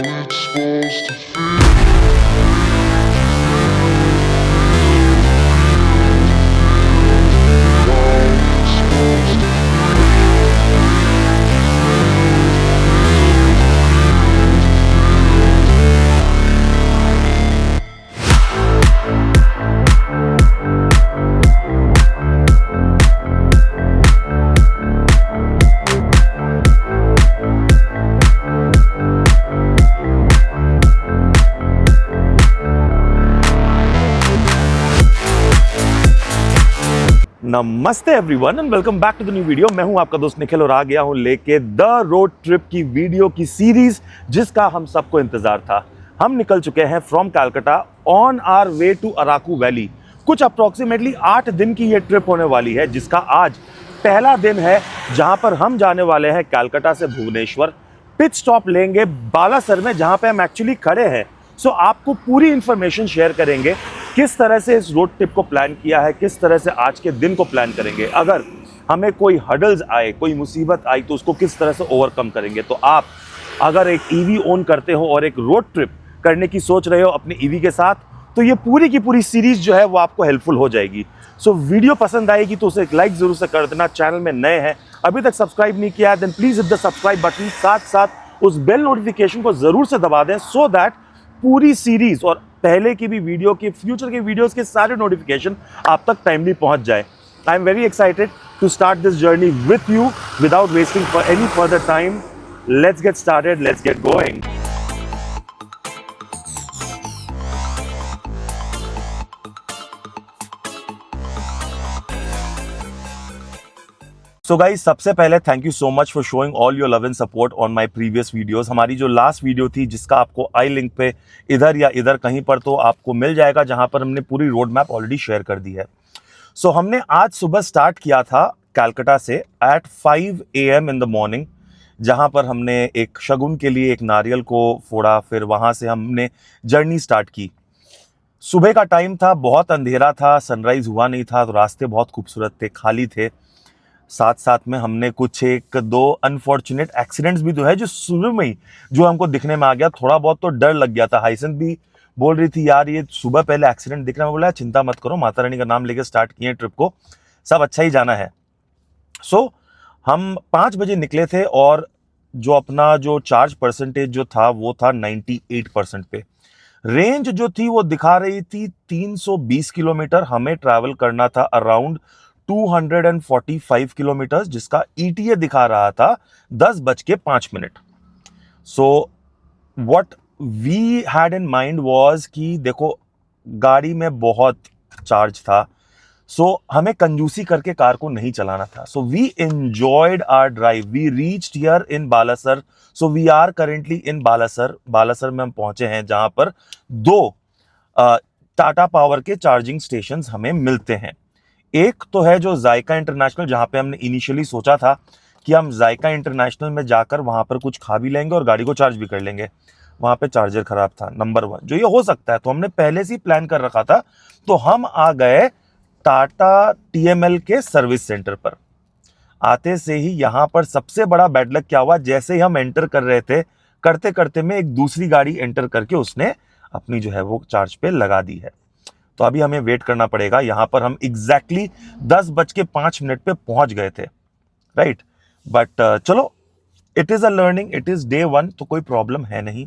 it's supposed to feel. नमस्ते everyone and welcome back to the new video. मैं हूं आपका दोस्त निखिल और आ गया हूं लेके द रोड ट्रिप की वीडियो की सीरीज जिसका हम सबको इंतजार था। हम निकल चुके हैं from Calcutta on our way to Araku Valley. कुछ अप्रोक्सीमेटली 8 दिन की ये ट्रिप होने वाली है, जिसका आज पहला दिन है, जहां पर हम जाने वाले हैं कलकत्ता से भुवनेश्वर। पिट स्टॉप लेंगे बालासर में, जहां पे हम एक्चुअली खड़े हैं। सो आपको पूरी इंफॉर्मेशन शेयर करेंगे, किस तरह से इस रोड ट्रिप को प्लान किया है, किस तरह से आज के दिन को प्लान करेंगे। अगर हमें कोई हर्डल्स आए, कोई मुसीबत आई, तो उसको किस तरह से ओवरकम करेंगे। तो आप अगर एक ईवी ओन करते हो और एक रोड ट्रिप करने की सोच रहे हो अपनी ईवी के साथ, तो ये पूरी की पूरी सीरीज जो है वो आपको हेल्पफुल हो जाएगी। सो वीडियो पसंद आएगी तो उसे एक लाइक जरूर से कर देना। चैनल में नए हैं, अभी तक सब्सक्राइब नहीं किया है, then please hit the subscribe button. साथ साथ उस बेल नोटिफिकेशन को जरूर से दबा दें, सो दैट पूरी सीरीज और पहले की भी वीडियो की, फ्यूचर के वीडियोस के सारे नोटिफिकेशन आप तक टाइमली पहुंच जाए। I am very excited to start this journey with you without wasting for any further time. Let's get started, let's get going. So guys, सबसे पहले thank you so much for showing all your love and support on my previous videos. हमारी जो last video थी, जिसका आपको I link पे इधर या इधर कहीं पर तो आपको मिल जाएगा, जहां पर हमने पूरी रोड मैप ऑलरेडी शेयर कर दी है। सो हमने आज सुबह स्टार्ट किया था कलकत्ता से at 5 AM in the morning, जहां पर हमने एक शगुन के लिए एक नारियल को फोड़ा। फिर वहां से हमने जर्नी स्टार्ट की। सुबह का टाइम था, बहुत अंधेरा था, सनराइज हुआ नहीं था, तो रास्ते बहुत खूबसूरत थे, खाली थे। साथ साथ में हमने कुछ एक दो अनफॉर्चुनेट एक्सीडेंट्स भी तो है, जो शुरू में ही जो हमको दिखने में आ गया। थोड़ा बहुत तो डर लग गया था। हाइसन भी बोल रही थी, यार ये सुबह पहले एक्सीडेंट दिख रहा है। मैं बोला चिंता मत करो, माता रानी का नाम लेके स्टार्ट किए ट्रिप को, सब अच्छा ही जाना है। सो हम 5 बजे निकले थे और जो अपना जो चार्ज परसेंटेज जो था वो था 98% पे। रेंज जो थी वो दिखा रही थी 320 किलोमीटर। हमें ट्रैवल करना था अराउंड 245 किलोमीटर, जिसका ETA दिखा रहा था 10:05। So what we had in mind was कि देखो, गाड़ी में बहुत चार्ज था, सो हमें कंजूसी करके कार को नहीं चलाना था। So we enjoyed our drive. We reached here in Balasore. So we are currently in Balasore. Balasore में हम पहुंचे हैं, जहां पर 2 टाटा पावर के चार्जिंग स्टेशंस हमें मिलते हैं। एक तो है जो जायका इंटरनेशनल, जहां पे हमने इनिशियली सोचा था कि हम जायका इंटरनेशनल में जाकर वहां पर कुछ खा भी लेंगे और गाड़ी को चार्ज भी कर लेंगे। वहां पे चार्जर खराब था, नंबर 1, जो ये हो सकता है, तो हमने पहले से ही प्लान कर रखा था। तो हम आ गए टाटा TML के सर्विस सेंटर पर। आते से ही यहाँ पर सबसे बड़ा बैड लक क्या हुआ, जैसे ही हम एंटर कर रहे थे, करते करते में एक दूसरी गाड़ी एंटर करके उसने अपनी जो है वो चार्ज पे लगा दी है। तो अभी हमें वेट करना पड़ेगा। यहाँ पर हम एग्जैक्टली 10:05 पे पहुंच गए थे, राइट। बट चलो, it is a learning, it is day 1, तो कोई प्रॉब्लम है नहीं।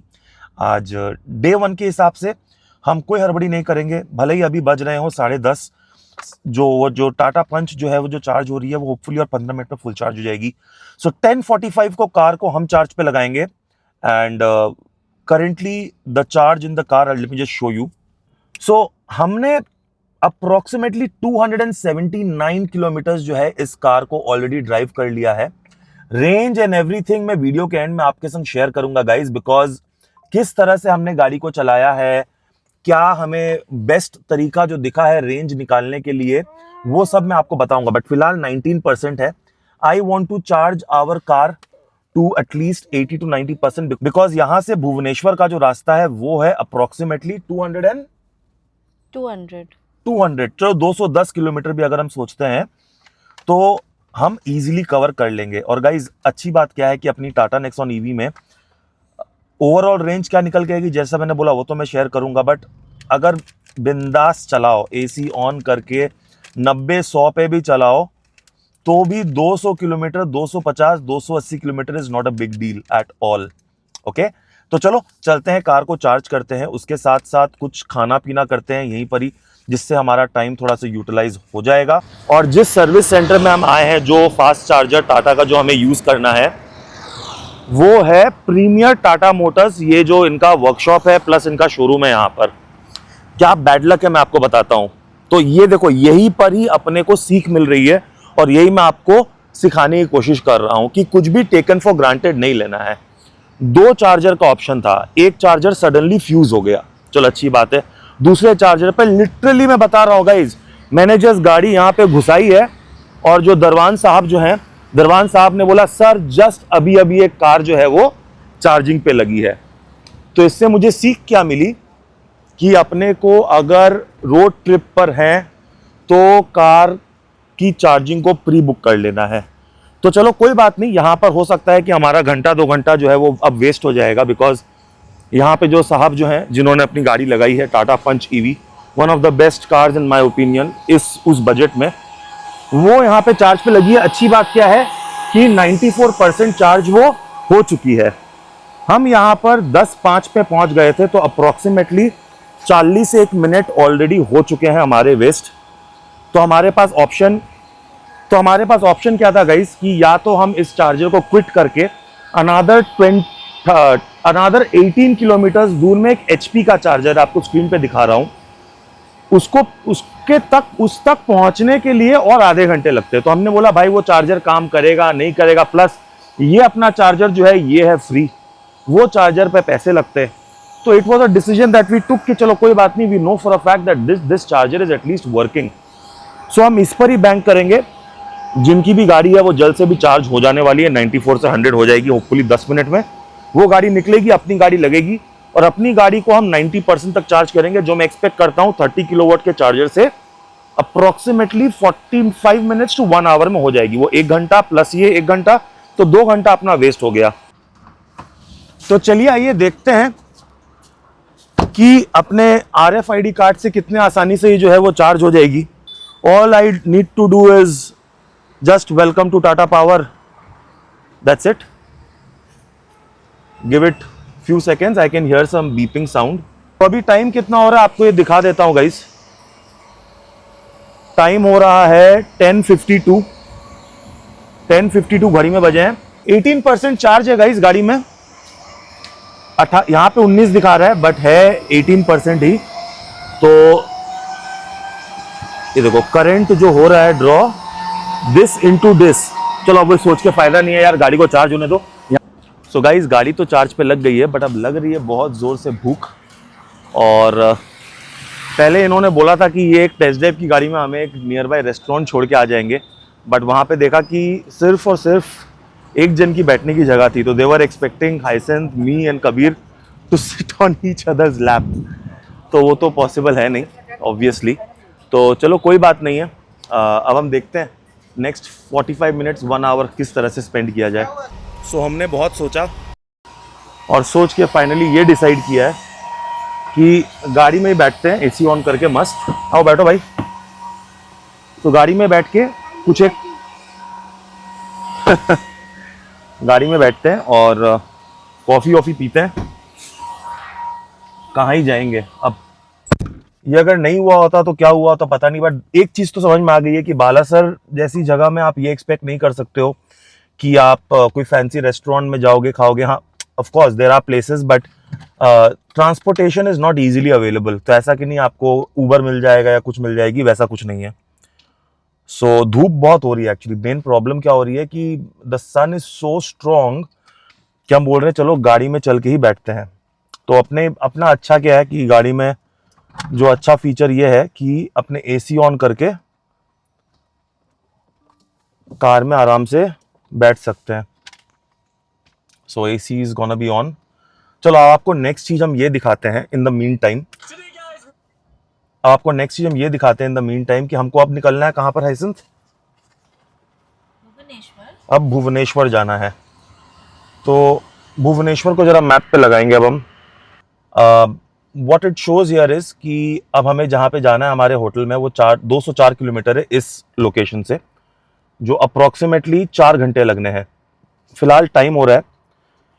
आज डे 1 के हिसाब से हम कोई हड़बड़ी नहीं करेंगे। भले ही अभी बज रहे हो 10:30, जो टाटा पंच जो है वो जो चार्ज हो रही है वो होपफुली और 15 मिनट में फुल चार्ज हो जाएगी। सो 10:45 को कार को हम चार्ज पे लगाएंगे। And currently the charge in the car, let me just show you. So हमने अप्रोक्सीमेटली 279 किलोमीटर जो है इस कार को ऑलरेडी ड्राइव कर लिया है। रेंज एंड एवरीथिंग मैं वीडियो के एंड में आपके संग शेयर करूंगा गाइज, बिकॉज किस तरह से हमने गाड़ी को चलाया है, क्या हमें बेस्ट तरीका जो दिखा है रेंज निकालने के लिए, वो सब मैं आपको बताऊंगा। बट फिलहाल 19% है। I want to charge our car to at least 80 to 90%, because यहां से भुवनेश्वर का जो रास्ता है वो है अप्रोक्सीमेटली 200 चलो 210 किलोमीटर भी अगर हम सोचते हैं तो हम इजीली कवर कर लेंगे। और गाइज, अच्छी बात क्या है कि अपनी टाटा नेक्सॉन ईवी में ओवरऑल रेंज क्या निकल के आएगी जैसा मैंने बोला वो तो मैं शेयर करूंगा, बट अगर बिंदास चलाओ एसी ऑन करके 90-100 पे भी चलाओ तो भी 200 kilometre, 250, 280 kilometre is not a big deal at all. Okay, तो चलो चलते हैं, कार को चार्ज करते हैं, उसके साथ साथ कुछ खाना पीना करते हैं यहीं पर ही, जिससे हमारा टाइम थोड़ा सा यूटिलाइज हो जाएगा। और जिस सर्विस सेंटर में हम आए हैं, जो फास्ट चार्जर टाटा का जो हमें यूज़ करना है, वो है प्रीमियर टाटा मोटर्स। ये जो इनका वर्कशॉप है प्लस इनका शोरूम है यहाँ पर। क्या बैड लक है मैं आपको बताता हूँ। तो ये देखो, यहीं पर ही अपने को सीख मिल रही है और यही मैं आपको सिखाने की कोशिश कर रहा हूँ कि कुछ भी टेकन फॉर ग्रांटेड नहीं लेना है। 2 चार्जर का ऑप्शन था, एक चार्जर सडनली फ्यूज हो गया, चलो अच्छी बात है। दूसरे चार्जर पे लिटरली मैं बता रहा हूँ गाइज, मैंने जस्ट गाड़ी यहाँ पे घुसाई है और जो दरवान साहब जो हैं, दरवान साहब ने बोला सर जस्ट अभी अभी एक कार जो है वो चार्जिंग पे लगी है। तो इससे मुझे सीख क्या मिली कि अपने को अगर रोड ट्रिप पर हैं तो कार की चार्जिंग को प्री बुक कर लेना है। तो चलो कोई बात नहीं, यहाँ पर हो सकता है कि हमारा घंटा 2 घंटा जो है वो अब वेस्ट हो जाएगा, बिकॉज यहाँ पे जो साहब जो हैं जिन्होंने अपनी गाड़ी लगाई है Tata Punch EV, one of the best cars in my opinion उस बजट में, वो यहाँ पे चार्ज पे लगी है। अच्छी बात क्या है कि 94% चार्ज वो हो चुकी है। हम यहाँ पर 10:05 पे पहुँच गए थे, तो अप्रोक्सीमेटली 40 से 1 मिनट ऑलरेडी हो चुके हैं हमारे वेस्ट। तो हमारे पास ऑप्शन क्या था गाइस कि या तो हम इस चार्जर को क्विट करके अनदर 18 किलोमीटर दूर में एक एचपी का चार्जर आपको स्क्रीन पे दिखा रहा हूं, उस तक पहुंचने के लिए और आधे घंटे लगते। तो हमने बोला भाई वो चार्जर काम करेगा नहीं करेगा, प्लस ये अपना चार्जर जो है ये है फ्री, वो चार्जर पे पैसे लगते। तो it was a decision that we took कि चलो कोई बात नहीं, we know for a fact that this charger is at least working. So हम इस पर ही बैंक करेंगे। जिनकी भी गाड़ी है वो जल्द से भी चार्ज हो जाने वाली है, 94 से 100 हो जाएगी होपफुली 10 मिनट में। वो गाड़ी निकलेगी, अपनी गाड़ी लगेगी और अपनी गाड़ी को हम 90% तक चार्ज करेंगे, जो मैं एक्सपेक्ट करता हूं 30 किलोवाट के चार्जर से अप्रोक्सीमेटली 45 मिनट्स टू 1 आवर में हो जाएगी। वो 1 घंटा प्लस ये 1 घंटा, तो 2 घंटा अपना वेस्ट हो गया। तो चलिए आइए देखते हैं कि अपने RFID कार्ड से कितने आसानी से ये जो है वो चार्ज हो जाएगी। All I need to do is just welcome to Tata Power. That's it. Give it few seconds. I can hear some beeping sound. तो अभी टाइम कितना हो रहा है आपको ये दिखा देता हूँ गाइस। टाइम हो रहा है 10:52। 10:52 घड़ी में बजे हैं। 18% चार्ज है गाइस गाड़ी में। यहाँ पे 19 दिखा रहा है बट है 18% ही। तो ये देखो करंट जो हो रहा है ड्रॉ दिस इनटू दिस। चलो अब सोच के फायदा नहीं है यार, गाड़ी को चार्ज होने दो। सो गाइस गाड़ी तो चार्ज पे लग गई है, बट अब लग रही है बहुत ज़ोर से भूख। और पहले इन्होंने बोला था कि ये एक टेस्ट ड्राइव की गाड़ी में हमें एक नियर बाय रेस्टोरेंट छोड़ के आ जाएंगे, बट वहाँ पे देखा कि सिर्फ और सिर्फ एक जन की बैठने की जगह थी। तो they were expecting Hyacinth, me and Kabir to sit on each others lap. तो वो तो पॉसिबल है नहीं ऑब्वियसली। तो चलो कोई बात नहीं है। अब हम देखते हैं नेक्स्ट 45 मिनट्स 1 आवर किस तरह से स्पेंड किया जाए। सो हमने बहुत सोचा और सोच के फाइनली ये डिसाइड किया है कि गाड़ी में ही बैठते हैं, एसी ऑन करके मस्त। आओ बैठो भाई। तो गाड़ी में बैठ के कुछ एक गाड़ी में बैठते हैं और कॉफ़ी वॉफ़ी पीते हैं। कहाँ ही जाएंगे अब। ये अगर नहीं हुआ होता तो क्या हुआ होता पता नहीं, बट एक चीज़ तो समझ में आ गई है कि बालासर जैसी जगह में आप ये एक्सपेक्ट नहीं कर सकते हो कि आप कोई फैंसी रेस्टोरेंट में जाओगे खाओगे। हाँ of course there are places, but transportation is not easily available. तो ऐसा कि नहीं आपको ऊबर मिल जाएगा या कुछ मिल जाएगी, वैसा कुछ नहीं है। सो धूप बहुत हो रही है एक्चुअली। मेन प्रॉब्लम क्या हो रही है कि the sun is so strong कि हम बोल रहे हैं चलो गाड़ी में चल के ही बैठते हैं। तो अपना अच्छा क्या है कि गाड़ी में जो अच्छा फीचर ये है कि अपने एसी ऑन करके कार में आराम से बैठ सकते हैं। So AC is gonna be on. चलो आपको नेक्स्ट चीज हम ये दिखाते हैं in the meantime. In the meantime कि हमको अब निकलना है कहाँ पर हाइसेंथ? भुवनेश्वर। अब भुवनेश्वर जाना है। तो भुवनेश्वर को जरा मैप पे लगाएंगे अब हम। What it shows here is कि अब हमें जहाँ पे जाना है हमारे होटल में वो 204 किलोमीटर है इस लोकेशन से, जो अप्रॉक्सीमेटली 4 घंटे लगने हैं। फिलहाल टाइम हो रहा है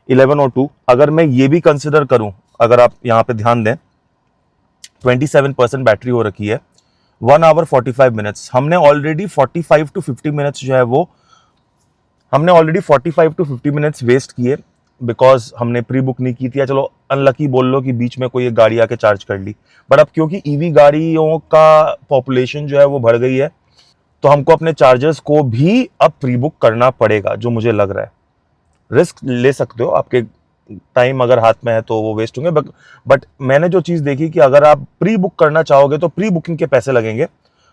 11:02। अगर मैं ये भी कंसिडर करूं, अगर आप यहाँ पे ध्यान दें 27% बैटरी हो रखी है, 1 आवर 45 मिनट्स। हमने ऑलरेडी 45 to 50 मिनट्स जो है वो हमने ऑलरेडी 45 to 50 मिनट्स वेस्ट किए बिकॉज हमने प्री बुक नहीं की थी, या चलो अनलकी बोल लो कि बीच में कोई एक गाड़ी आके चार्ज कर ली। बट अब क्योंकि ईवी गाड़ियों का पॉपुलेशन जो है वो बढ़ गई है, तो हमको अपने चार्जर्स को भी अब प्री बुक करना पड़ेगा, जो मुझे लग रहा है। रिस्क ले सकते हो, आपके टाइम अगर हाथ में है तो वो वेस्ट होंगे, बट मैंने जो चीज़ देखी कि अगर आप प्री बुक करना चाहोगे तो प्री बुकिंग के पैसे लगेंगे,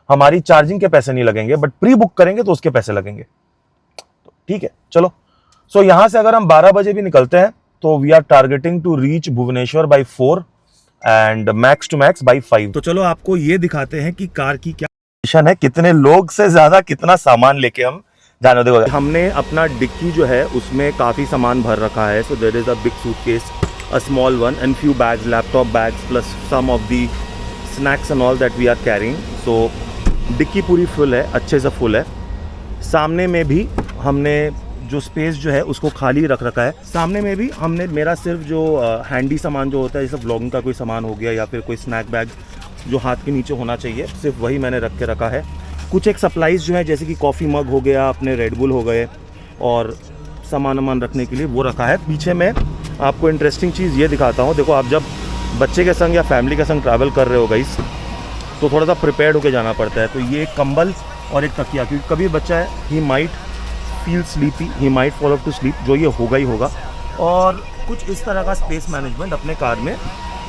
हमारी चार्जिंग के पैसे नहीं लगेंगे, बट प्री बुक करेंगे तो उसके पैसे लगेंगे। तो ठीक है, चलो। सो यहाँ से अगर हम 12 बजे भी निकलते हैं तो we are targeting to reach Bhubaneswar by 4 and max to max by 5। तो चलो आपको ये दिखाते हैं कि कार की क्या कंडीशन है, कितने लोग से ज्यादा कितना सामान लेके हम जाने। देखो हमने अपना डिक्की जो है उसमें काफ़ी सामान भर रखा है। So there is a big suitcase, a small one and few bags, laptop bags plus some of the snacks and all that we are carrying. So dickey पूरी फुल है, अच्छे से फुल है। सामने में भी हमने जो स्पेस जो है उसको खाली रख रखा है। सामने में भी हमने मेरा सिर्फ जो हैंडी सामान जो होता है, जैसे व्लॉगिंग का कोई सामान हो गया या फिर कोई स्नैक बैग जो हाथ के नीचे होना चाहिए, सिर्फ वही मैंने रख के रखा है। कुछ एक सप्लाईज़ जो है जैसे कि कॉफ़ी मग हो गया, अपने रेड बुल हो गए और सामान रखने के लिए वो रखा है। पीछे मैं आपको इंटरेस्टिंग चीज़ ये दिखाता हूँ। देखो, आप जब बच्चे के संग या फैमिली के संग ट्रैवल कर रहे हो गाइस, तो थोड़ा सा प्रिपेयर्ड होकर जाना पड़ता है। तो ये एक कंबल और एक तकिया, क्योंकि कभी बच्चा है he might feel sleepy, he might fall off to sleep, जो ये होगा ही होगा। और कुछ इस तरह का स्पेस मैनेजमेंट अपने कार में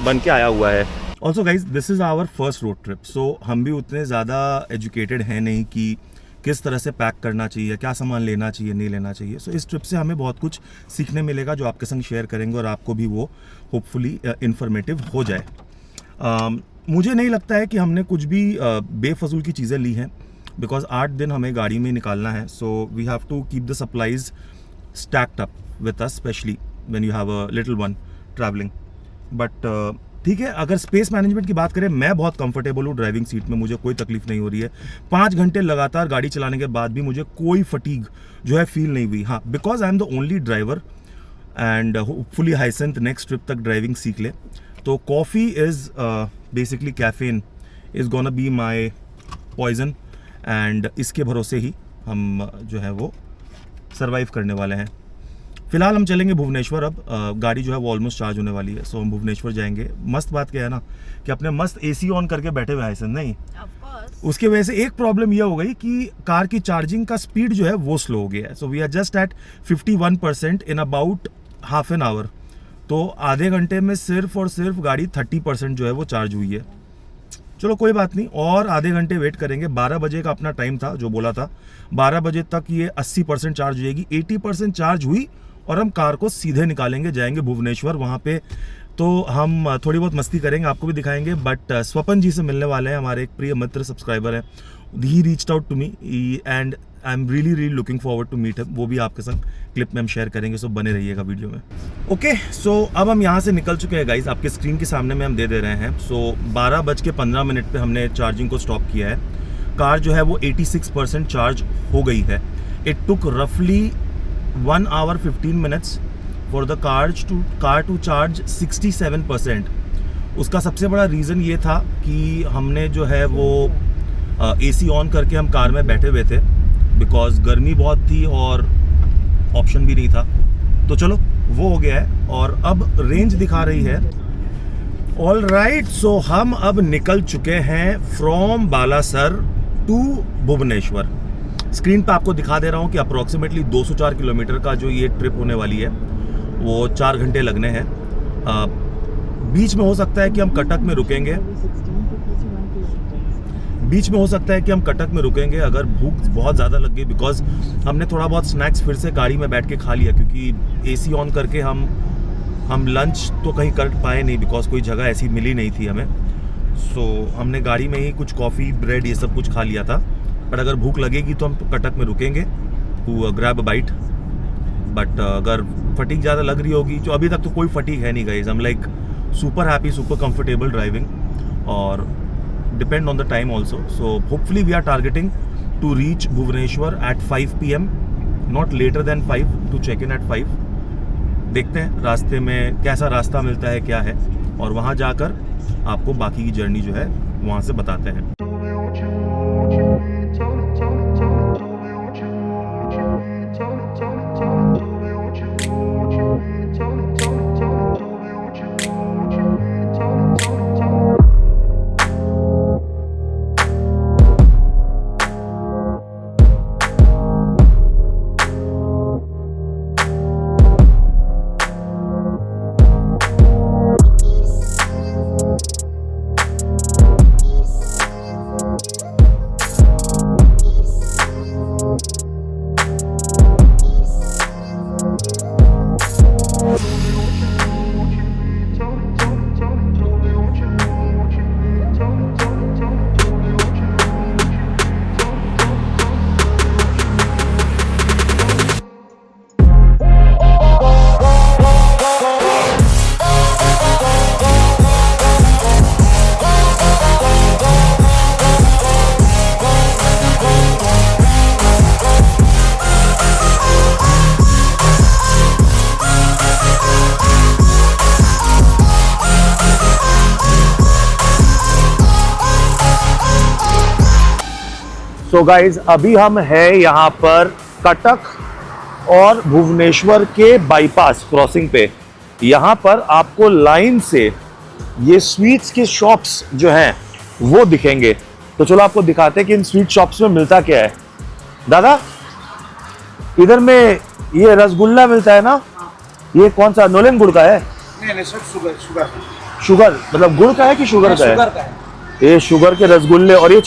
बन के आया हुआ है। Also guys, this is our first road trip, so हम भी उतने ज़्यादा एजुकेटेड हैं नहीं कि किस तरह से पैक करना चाहिए, क्या सामान लेना चाहिए, नहीं लेना चाहिए। सो इस ट्रिप से हमें बहुत कुछ सीखने मिलेगा जो आपके संग शेयर करेंगे और आपको भी वो होपफुली इन्फॉर्मेटिव हो जाए। मुझे नहीं लगता है कि हमने कुछ भी बेफजूल की चीज़ें ली हैं, बिकॉज 8 दिन हमें गाड़ी में निकालना है। So we have to keep the supplies stacked up with us, especially when you have a little one travelling. But ठीक है, अगर स्पेस मैनेजमेंट की बात करें, मैं बहुत कंफर्टेबल हूँ ड्राइविंग सीट में, मुझे कोई तकलीफ नहीं हो रही है। 5 घंटे लगातार गाड़ी चलाने के बाद भी मुझे कोई फटीग जो है फील नहीं हुई। हाँ, because I am the only driver and hopefully Hyacinth next trip तक ड्राइविंग सीख ले। तो coffee is basically caffeine is gonna be my poison, and इसके भरोसे ही हम जो है वो सर्वाइव करने वाले हैं। फिलहाल हम चलेंगे भुवनेश्वर। अब गाड़ी जो है वो ऑलमोस्ट चार्ज होने वाली है, सो हम भुवनेश्वर जाएंगे। मस्त बात क्या है ना कि अपने मस्त एसी ऑन करके बैठे हुए हैं, नहीं उसके वजह से एक प्रॉब्लम यह हो गई कि कार की चार्जिंग का स्पीड जो है वो स्लो हो गया है। So we are just at 51% in about half an hour. तो आधे घंटे में सिर्फ और सिर्फ गाड़ी 30% जो है वो चार्ज हुई है। चलो कोई बात नहीं, और आधे घंटे वेट करेंगे। 12 बजे का अपना टाइम था जो बोला था, 12 बजे तक ये 80% चार्ज हो जाएगी। 80% चार्ज हुई और हम कार को सीधे निकालेंगे, जाएंगे भुवनेश्वर। वहाँ पे तो हम थोड़ी बहुत मस्ती करेंगे, आपको भी दिखाएंगे। बट स्वपन जी से मिलने वाले हैं, हमारे एक प्रिय मित्र सब्सक्राइबर हैं। He reached out to me and I am really looking forward to meet him. वो भी आपके संग क्लिप में हम शेयर करेंगे, सो बने रहिएगा वीडियो में। ओके, सो अब हम यहाँ से निकल चुके हैं गाइस, आपके स्क्रीन के सामने में हम दे रहे हैं। सो 12:15 पे हमने चार्जिंग को स्टॉप किया है। कार जो है वो 86% चार्ज हो गई है। इट टुक रफली 1 hour 15 minutes for the car to charge 67%। उसका सबसे बड़ा रीज़न ये था कि हमने जो है वो एसी ऑन करके हम कार में बैठे हुए थे, बिकॉज गर्मी बहुत थी और ऑप्शन भी नहीं था। तो चलो वो हो गया है और अब रेंज दिखा रही है। ऑल राइट, सो हम अब निकल चुके हैं from Balasore to Bhubaneswar. Screen पे आपको दिखा दे रहा हूँ कि अप्रॉक्सीमेटली 204 किलोमीटर का जो ये ट्रिप होने वाली है वो 4 घंटे लगने हैं। बीच में हो सकता है कि हम कटक में रुकेंगे, अगर भूख बहुत ज़्यादा लग गई, बिकॉज हमने थोड़ा बहुत स्नैक्स फिर से गाड़ी में बैठ के खा लिया, क्योंकि एसी ऑन करके हम लंच तो कहीं कर पाए नहीं, बिकॉज कोई जगह ऐसी मिली नहीं थी हमें। सो हमने गाड़ी में ही कुछ कॉफ़ी, ब्रेड, ये सब कुछ खा लिया था। पर अगर भूख लगेगी तो हम कटक में रुकेंगे to grab a bite. But अगर फटीक ज़्यादा लग रही होगी, जो अभी तक तो कोई फटीक है नहीं guys, I am like super happy, super comfortable driving, और depend on the time also. So hopefully we are targeting to reach Bhubaneswar at 5 PM, not later than 5, to check in at 5. देखते हैं रास्ते में कैसा रास्ता मिलता है, क्या है, और वहाँ जाकर आपको बाकी की जर्नी जो है वहाँ से बताते हैं. तो गाइज अभी हम हैं यहाँ पर कटक और भुवनेश्वर के बाईपास क्रॉसिंग पे. यहाँ पर आपको लाइन से ये स्वीट्स के शॉप्स जो हैं वो दिखेंगे. तो चलो आपको दिखाते हैं कि इन स्वीट शॉप्स में मिलता क्या है. दादा, इधर में ये रसगुल्ला मिलता है ना, ये कौन सा, नोलन गुड़ का है? नहीं शुगर शुगर मतलब गुड़ का है कि शुगर का है? ये शुगर के रसगुल्ले. और ये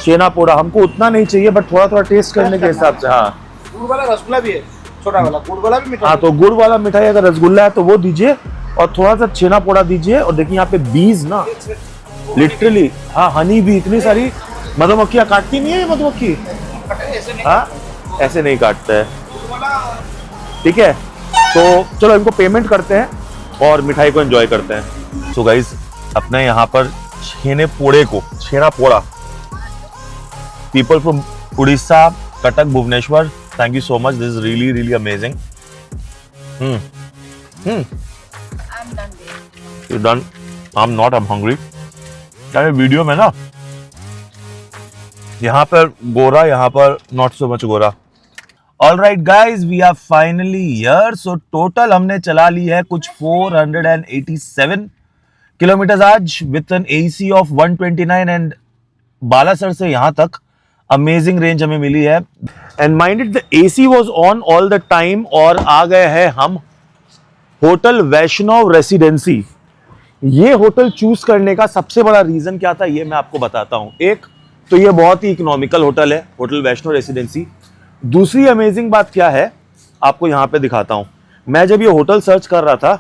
छेना पोड़ा हमको उतना नहीं चाहिए, बट थोड़ा थोड़ा टेस्ट करने के हिसाब से. हाँ, गुड़ वाला रसगुल्ला भी है, छोटा वाला गुड़ वाला भी मीठा. हाँ, तो गुड़ वाला मिठाई अगर रसगुल्ला है तो वो दीजिए, और थोड़ा सा छेना पोड़ा दीजिए. और देखिए यहाँ पे बीज ना, लिटरली, हाँ, हनी भी इतनी सारी. मधुमक्खियाँ काटती नहीं है ये मधुमक्खी? हाँ, ऐसे नहीं काटता है. ठीक है, तो चलो इनको पेमेंट करते हैं और मिठाई को एंजॉय करते हैं. सो गाइस, अपने यहाँ पर छेना पोड़ा, people from Odisha, Cuttack, Bhubaneswar, thank you so much. This is really, really amazing. I'm done. You done? I'm not. I'm hungry. यार ये वीडियो में ना यहाँ पर गोरा, यहाँ पर not so much गोरा. All right guys, we are finally here. So total हमने चला ली है कुछ 487 किलोमीटर आज, with an AC of 129, and Balasar से यहाँ तक अमेजिंग रेंज हमें मिली है. And mind it, the AC was on all the time. और आ गए हैं हम होटल वैष्णव रेसिडेंसी. ये होटल चूज करने का सबसे बड़ा रीजन क्या था ये मैं आपको बताता हूं. एक तो ये बहुत ही इकोनॉमिकल होटल है, होटल वैष्णव रेसिडेंसी. दूसरी अमेजिंग बात क्या है आपको यहां पे दिखाता हूं. मैं जब ये होटल सर्च कर रहा था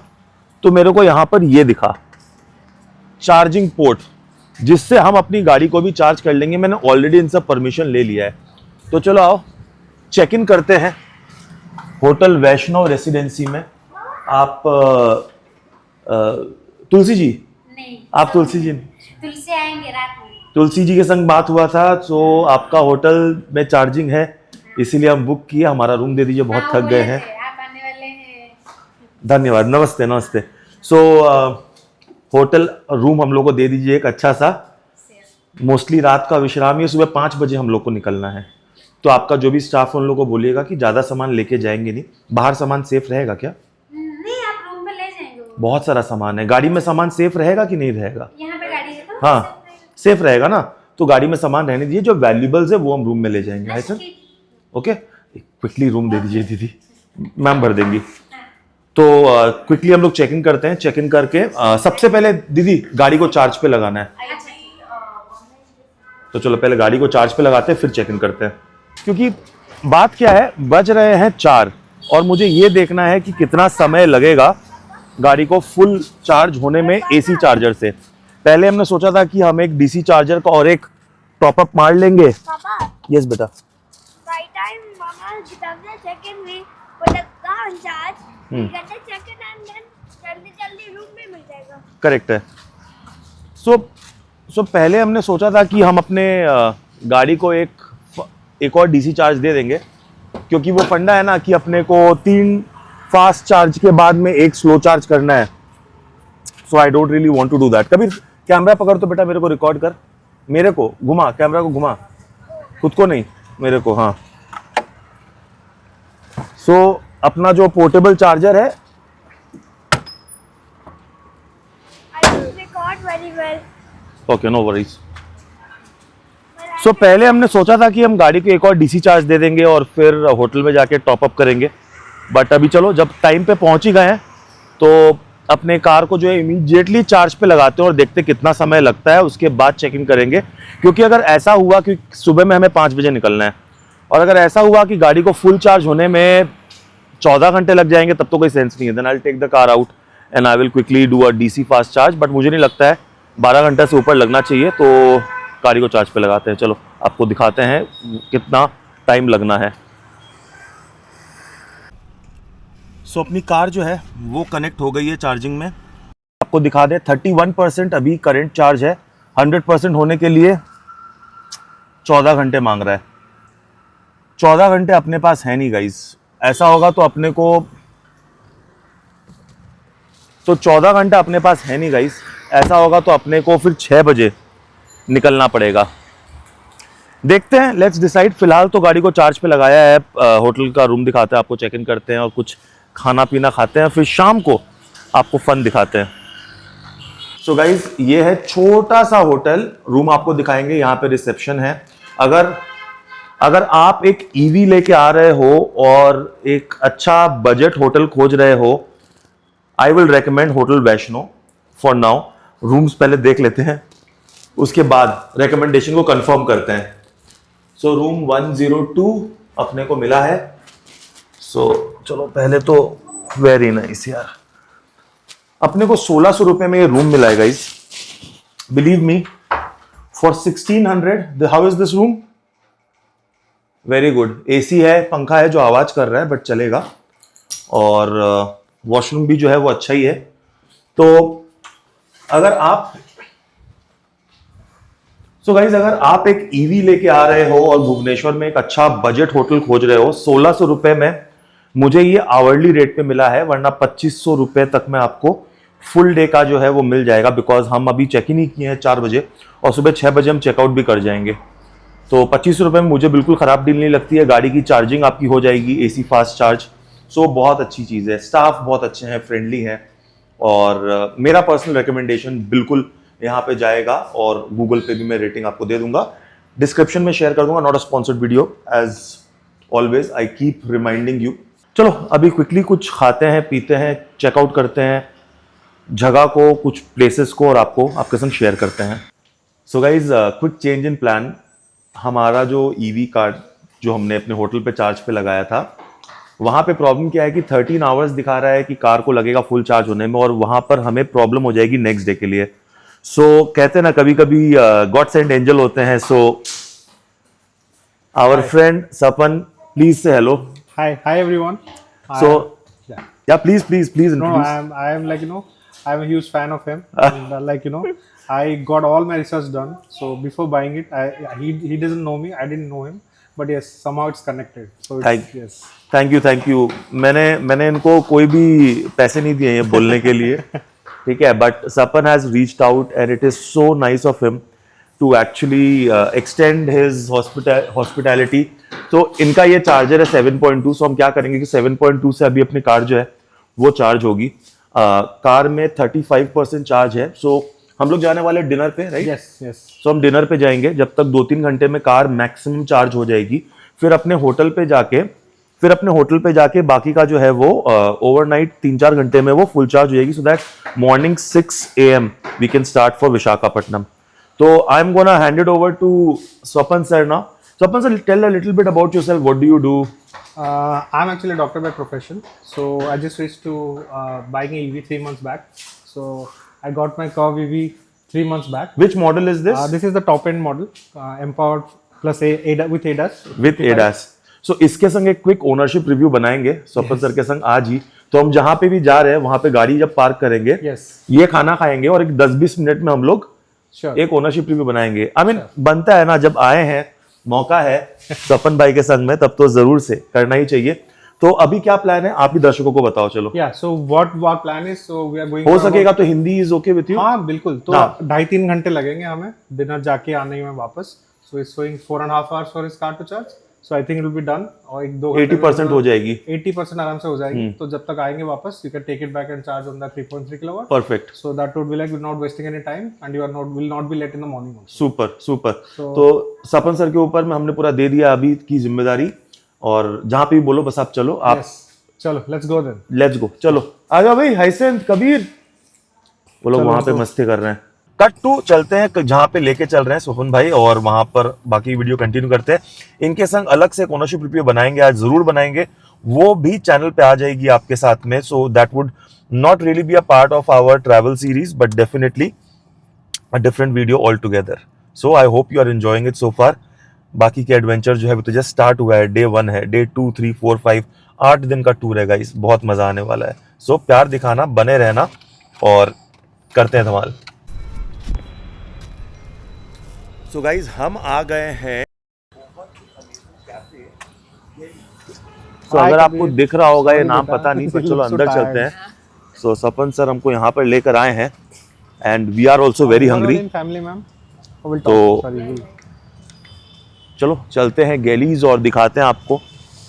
तो मेरे को यहां पर ये दिखा, चार्जिंग पोर्ट, जिससे हम अपनी गाड़ी को भी चार्ज कर लेंगे. मैंने ऑलरेडी इनसे परमिशन ले लिया है. तो चलो आओ चेक इन करते हैं होटल वैष्णव रेसिडेंसी में. आप तुलसी जी? नहीं, आप तुलसी जी? तुलसी आएंगे रात में. तुलसी जी के संग बात हुआ था, तो आपका होटल में चार्जिंग है, इसीलिए हम बुक किए. हमारा रूम दे दीजिए, बहुत थक गए हैं. आप आने वाले हैं. धन्यवाद, नमस्ते नमस्ते. सो होटल रूम हम लोग को दे दीजिए एक अच्छा सा. मोस्टली रात का विश्राम है, सुबह 5 बजे हम लोग को निकलना है. तो आपका जो भी स्टाफ है उन लोगों को बोलिएगा कि ज़्यादा सामान लेके जाएंगे नहीं. बाहर सामान सेफ रहेगा क्या? नहीं, आप रूम पे ले जाएंगे. बहुत सारा सामान है. गाड़ी में सामान सेफ रहेगा कि नहीं रहेगा? यहाँ पे गाड़ी है तो हाँ, सेफ रहेगा ना. तो गाड़ी में सामान रहने दीजिए, जो वैल्यूबल्स है वो हम रूम में ले जाएंगे. है सर? ओके, क्विकली रूम दे दीजिए दीदी, मैम भर देंगी. तो क्विकली हम लोग चेक इन करते हैं. चेक इन करके सबसे पहले दीदी गाड़ी को चार्ज पे लगाना है. तो चलो पहले गाड़ी को चार्ज पे लगाते हैं, फिर चेक इन करते हैं. क्योंकि बात क्या है, बज रहे हैं 4 और मुझे ये देखना है कि कितना समय लगेगा गाड़ी को फुल चार्ज होने में एसी चार्जर से. पहले हमने सोचा था कि हम एक डीसी चार्जर का और एक टॉपअप मार लेंगे. यस बेटा. Right time Papa, the second we put the car on charge. We get the second and then जल्दी रूम में मिल जाएगा. करेक्ट है. सो पहले हमने सोचा था कि हम अपने गाड़ी को एक और डीसी चार्ज दे देंगे, क्योंकि वो फंडा है ना कि अपने को 3 फास्ट चार्ज के बाद में एक स्लो चार्ज करना है. So I don't really want to do that. कभी कैमरा पकड़ तो बेटा, मेरे को रिकॉर्ड कर, मेरे को घुमा, कैमरा को घुमा, खुद को नहीं, मेरे को. हाँ. सो अपना जो पोर्टेबल चार्जर है, I record very well. Okay no worries. So पहले हमने सोचा था कि हम गाड़ी को एक और डीसी चार्ज दे देंगे और फिर होटल में जाके टॉप अप करेंगे, बट अभी चलो जब टाइम पे पहुंच ही गए हैं तो अपने कार को जो है इमीडिएटली चार्ज पे लगाते हैं और देखते कितना समय लगता है, उसके बाद चेक इन करेंगे. क्योंकि अगर ऐसा हुआ कि सुबह में हमें 5 बजे निकलना है और अगर ऐसा हुआ कि गाड़ी को फुल चार्ज होने में 14 घंटे लग जाएंगे, तब तो कोई सेंस नहीं है. Then I will take the car out and I will quickly do a DC fast charge. But मुझे नहीं लगता है 12 घंटे से ऊपर लगना चाहिए, तो गाड़ी को चार्ज पे लगाते हैं. चलो आपको दिखाते हैं कितना टाइम लगना है. सो अपनी कार जो है वो कनेक्ट हो गई है चार्जिंग में. आपको दिखा दें 31% अभी करंट चार्ज है. 100% होने के लिए 14 घंटे मांग रहा है. 14 घंटे अपने पास है नहीं गाइस. ऐसा होगा तो अपने को 14 घंटा अपने पास है नहीं गाइस. ऐसा होगा तो अपने को फिर 6 बजे निकलना पड़ेगा. देखते हैं, लेट्स डिसाइड. फिलहाल तो गाड़ी को चार्ज पे लगाया है. होटल का रूम दिखाते हैं आपको, चेक इन करते हैं और कुछ खाना पीना खाते हैं, फिर शाम को आपको फन दिखाते हैं. सो गाइज ये है छोटा सा होटल रूम, आपको दिखाएंगे. यहाँ पे रिसेप्शन है. अगर आप एक ईवी लेके आ रहे हो और एक अच्छा बजट होटल खोज रहे हो, I will recommend hotel Vaishno for now. Rooms पहले देख लेते हैं, उसके बाद रेकमेंडेशन को कंफर्म करते हैं. सो रूम 102 अपने को मिला है. सो चलो पहले तो वेरी नाइस यार. अपने को 1600 रुपए में ये रूम मिला है guys. Believe me, for 1600. How is this room? Very good. AC है, पंखा है जो आवाज कर रहा है बट चलेगा, और वॉशरूम भी जो है वो अच्छा ही है. तो अगर आप अगर आप एक ईवी लेके आ रहे हो और भुवनेश्वर में एक अच्छा बजट होटल खोज रहे हो, 1600 रुपए में मुझे ये आवरली रेट पे मिला है. वरना 2500 रुपए तक में आपको फुल डे का जो है वो मिल जाएगा. बिकॉज हम अभी चेक इन ही किए हैं 4 बजे और सुबह 6 बजे हम चेकआउट भी कर जाएंगे. तो 2500 रुपए में मुझे बिल्कुल ख़राब डील नहीं लगती है. गाड़ी की चार्जिंग आपकी हो जाएगी, एसी फास्ट चार्ज. सो बहुत अच्छी चीज़ है. स्टाफ बहुत अच्छे हैं, फ्रेंडली हैं, और मेरा पर्सनल रिकमेंडेशन बिल्कुल यहाँ पे जाएगा. और गूगल पे भी मैं रेटिंग आपको दे दूंगा, डिस्क्रिप्शन में शेयर कर दूंगा. Not a sponsored video, as always I keep reminding you. चलो अभी क्विकली कुछ खाते हैं, पीते हैं, चेकआउट करते हैं जगह को, कुछ प्लेसेस को, और आपके संग शेयर करते हैं. So guys quick change in plan. हमारा जो ईवी कार्ड जो हमने अपने होटल पे चार्ज पे लगाया था, वहाँ पे प्रॉब्लम क्या है कि 13 आवर्स दिखा रहा है कि कार को लगेगा फुल चार्ज होने में, और वहाँ पर हमें प्रॉब्लम हो जाएगी नेक्स्ट डे के लिए. सो कहते हैं ना कभी कभी गॉड सेंड एंजल होते हैं. So our friend Sapan, please से hello. Hi everyone. So yeah, please introduce. No, I am like I'm a huge fan of him. And I got all my research done. So before buying it, he doesn't know me. I didn't know him, but yes, somehow it's connected. So yes. Thank you. मैंने इनको कोई भी पैसे नहीं दिए हैं बोलने के लिए, ठीक है. But Sapan has reached out and it is so nice of him to actually extend his hospitality. तो इनका ये चार्जर है 7.2. सो हम क्या करेंगे कि 7.2 से अभी अपनी कार जो है वो चार्ज होगी. कार में 35% चार्ज है. सो हम लोग जाने वाले डिनर पे, राइट? Yes. सो हम डिनर पे जाएंगे. जब तक 2-3 घंटे में कार मैक्सिमम चार्ज हो जाएगी, फिर अपने होटल पे जाके बाकी का जो है वो ओवरनाइट 3-4 घंटे में वो फुल चार्ज हो जाएगी. So that morning 6 AM we can start for Visakhapatnam. तो I am gonna hand it over to Swapan sir now. Swapan sir, tell a little bit about yourself. What do you do? I'm actually a doctor by profession. So I just switched to buying an EV 3 months back. So I got my Curve EV 3 months back. Which model is this? This is the top end model, Empowered plus with ADAS. With ADAS. सो इसके संग एक quick ownership review बनाएंगे स्वपन sir के संग आज ही। तो हम जहां पे भी जा रहे हैं वहां पे गाड़ी जब पार्क करेंगे, Yes. ये खाना खाएंगे और एक 10-20 मिनट में हम लोग Sure. एक ओनरशिप रिव्यू बनाएंगे। आई मीन बनता है ना, जब आए हैं मौका है स्वपन भाई के संग में, तब तो जरूर से करना ही चाहिए। तो अभी क्या प्लान है आप ही दर्शकों को बताओ। चलो Yeah, so what our plan is, so we are going हो for सकेगा तो Hindi is okay with you. हाँ बिल्कुल, तो हाँ। 2.5-3 घंटे लगेंगे हमें डिनर जाके आने में वापस। So it's showing 4.5 hours for his car to charge, so I think it will be done. और 1-2 घंटे 80% हो जाएगी। 80% आराम से हो जाएगी। तो जब तक आएंगे वापस, you can take it back and charge on the 3.3 kilowatt. Perfect, So that would be like we're not wasting any time and you are not will not be late in the morning also. Super super. तो स्वपन sir के ऊपर में हमने पूरा दे दिया अभी की जिम्मेदारी, और जहां पे भी बोलो बस आप चलो। आप Yes. चलो let's go then. Let's go, चलो आ जाओ भाई। हसैन, कबीर, वो लोग वहां पे मस्ती कर रहे हैं। कट टू चलते हैं जहां पे लेके चल रहे हैं स्वपन भाई, और वहां पर बाकी वीडियो कंटिन्यू करते हैं। इनके संग अलग से ओनरशिप रिव्यू बनाएंगे, आज जरूर बनाएंगे, वो भी चैनल पे आ जाएगी आपके साथ में। So that would not really be a part of our travel series, but definitely a different video all together. So I hope you are enjoying it so far. बाकी के एडवेंचर जो है वो तो जस्ट स्टार्ट हुआ है। Day 1 है, day 2, 3, 4, 5, 8 दिन का टूर है गाइस, बहुत मजा आने वाला है। सो प्यार दिखाना, बने रहना और करते हैं धमाल। सो गाइस हम आ गए हैं। तो अगर आपको दिख रहा होगा ये नाम पता नहीं, पर चलो अंदर चलते हैं। सो स्वपन सर हमको यहाँ पर लेकर आए हैं and we are also very hungry. Family ma'am. तो चलो चलते हैं गैलीज और दिखाते हैं आपको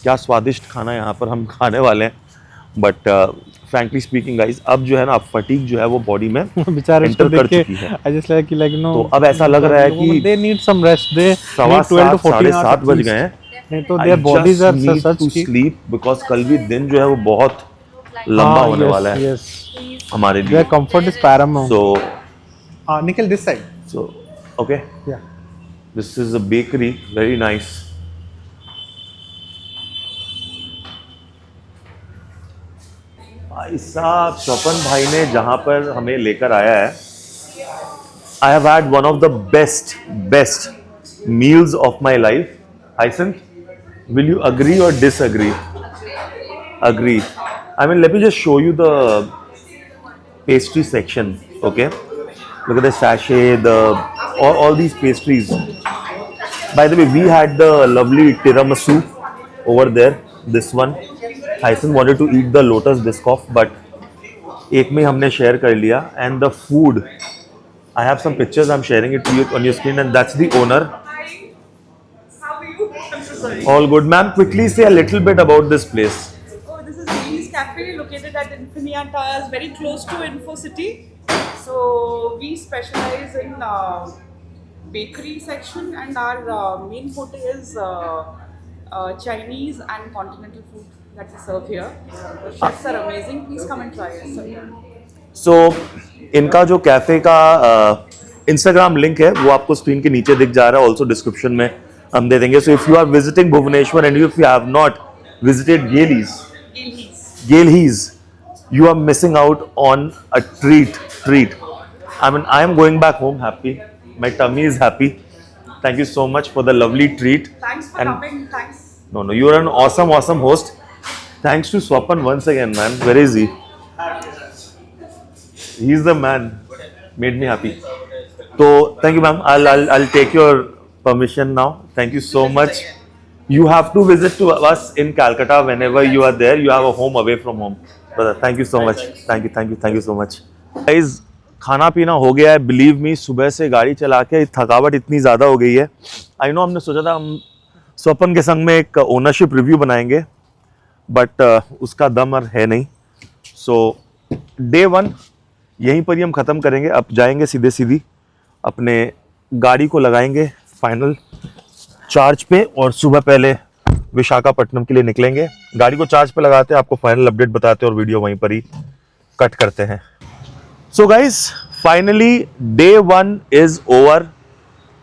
क्या स्वादिष्ट खाना यहाँ पर हम खाने वाले हैं। बट फ्रैंकली स्पीकिंग गाइस, अब जो है ना फटीग जो है वो बॉडी में बेचारे एंटर कर चुकी है। I just like you know, तो अब ऐसा लग रहा है कि they need some rest. They need 12 to 14 hours. 7:30 बज गए हैं। नहीं तो their bodies are such कि स्लीप बिकॉज कल भी दिन जो है वो बहुत लंबा होने वाला है Yes. हमारे लिए। Their comfort is paramount. So Nikhil, this side. Okay, Yeah. This is a bakery, very nice. भाई साहब स्वपन भाई ने जहां पर हमें लेकर आया है, I have had one of the best meals of my life. Hyacinth, will you agree or disagree? Agree. I mean, let me just show you the pastry section. Okay, look at the sachet, all these pastries. By the way, we had the lovely tiramisu over there. This one, Hyacinth wanted to eat the lotus biscoff, but एक में हमने share कर लिया. And the food, I have some pictures. I'm sharing it to you on your screen, and that's the owner. All good, ma'am. Quickly say a little bit about this place. Oh, this is Lee's Cafe, located at Infineon Towers, very close to Info City. So we specialize in bakery section, and our main forte is Chinese and continental food that we serve here. The chefs are amazing. Please come and try it. So इनका जो cafe का Instagram link है वो आपको screen के नीचे दिख जा रहा है, ऑल्सो डिस्क्रिप्शन में हम दे देंगे। So if you are visiting Bhubaneswar and if you have not visited Gillies, you are missing out on a treat. I mean, I am going back home happy. My tummy is happy. Thank you so much for the lovely treat. Thanks for coming. Thanks. No, you are an awesome host. Thanks to Swapan once again, man. Where is he? He's the man. Made me happy. So thank you, ma'am. I'll take your permission now. Thank you so much. You have to visit to us in Calcutta whenever you are there. You have a home away from home, brother. Thank you so much. Thank you so much. Guys, खाना पीना हो गया है। Believe me, सुबह से गाड़ी चला के थकावट इतनी ज़्यादा हो गई है। आई नो हमने सोचा था हम स्वपन के संग में एक ओनरशिप रिव्यू बनाएंगे, बट उसका दम और है नहीं। सो डे 1 यहीं पर ही हम ख़त्म करेंगे। अब जाएंगे सीधी अपने गाड़ी को लगाएंगे फाइनल चार्ज पे, और सुबह पहले विशाखापट्टनम के लिए निकलेंगे। गाड़ी को चार्ज पे लगाते हैं, आपको फाइनल अपडेट बताते हैं और वीडियो वहीं पर ही कट करते हैं। So guys, finally day 1 is over.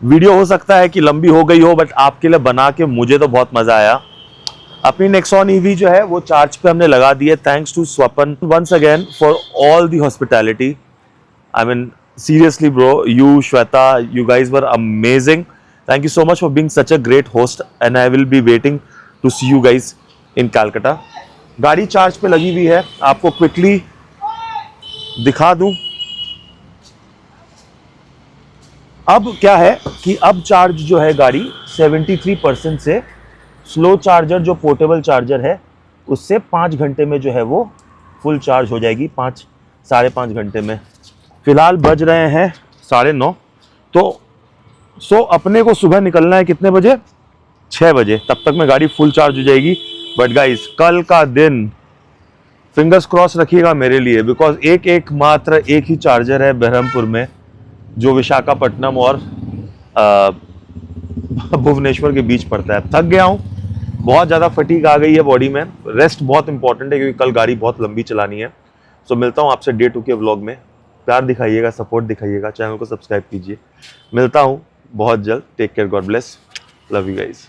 Video हो सकता है कि लंबी हो गई हो, बट आपके लिए बना के मुझे तो बहुत मजा आया। अपनी नेक्सॉन ईवी जो है वो चार्ज पे हमने लगा दी है, thanks to Swapan once again for all the hospitality. I mean seriously bro, you Shweta, you guys were amazing. Thank you so much for being such a great host, and I will be waiting to see you guys in Calcutta. गाड़ी charge पे लगी हुई है, आपको quickly दिखा दूं। अब क्या है कि अब चार्ज जो है गाड़ी 73% से स्लो चार्जर जो पोर्टेबल चार्जर है उससे 5 घंटे में जो है वो फुल चार्ज हो जाएगी, 5-5.5 घंटे में। फिलहाल बज रहे हैं 9:30। तो अपने को सुबह निकलना है कितने बजे? 6 बजे। तब तक में गाड़ी फुल चार्ज हो जाएगी। बट गाइस कल का दिन फिंगर्स क्रॉस रखिएगा मेरे लिए, बिकॉज मात्र एक ही चार्जर है बहरमपुर में जो विशाखापट्टनम और भुवनेश्वर के बीच पड़ता है। थक गया हूँ, बहुत ज़्यादा फटीग आ गई है बॉडी में। रेस्ट बहुत इंपॉर्टेंट है क्योंकि कल गाड़ी बहुत लंबी चलानी है। सो मिलता हूँ आपसे डे 2 के व्लॉग में। प्यार दिखाइएगा, सपोर्ट दिखाइएगा, चैनल को सब्सक्राइब कीजिए। मिलता हूँ बहुत जल्द। Take care, God bless, love you guys.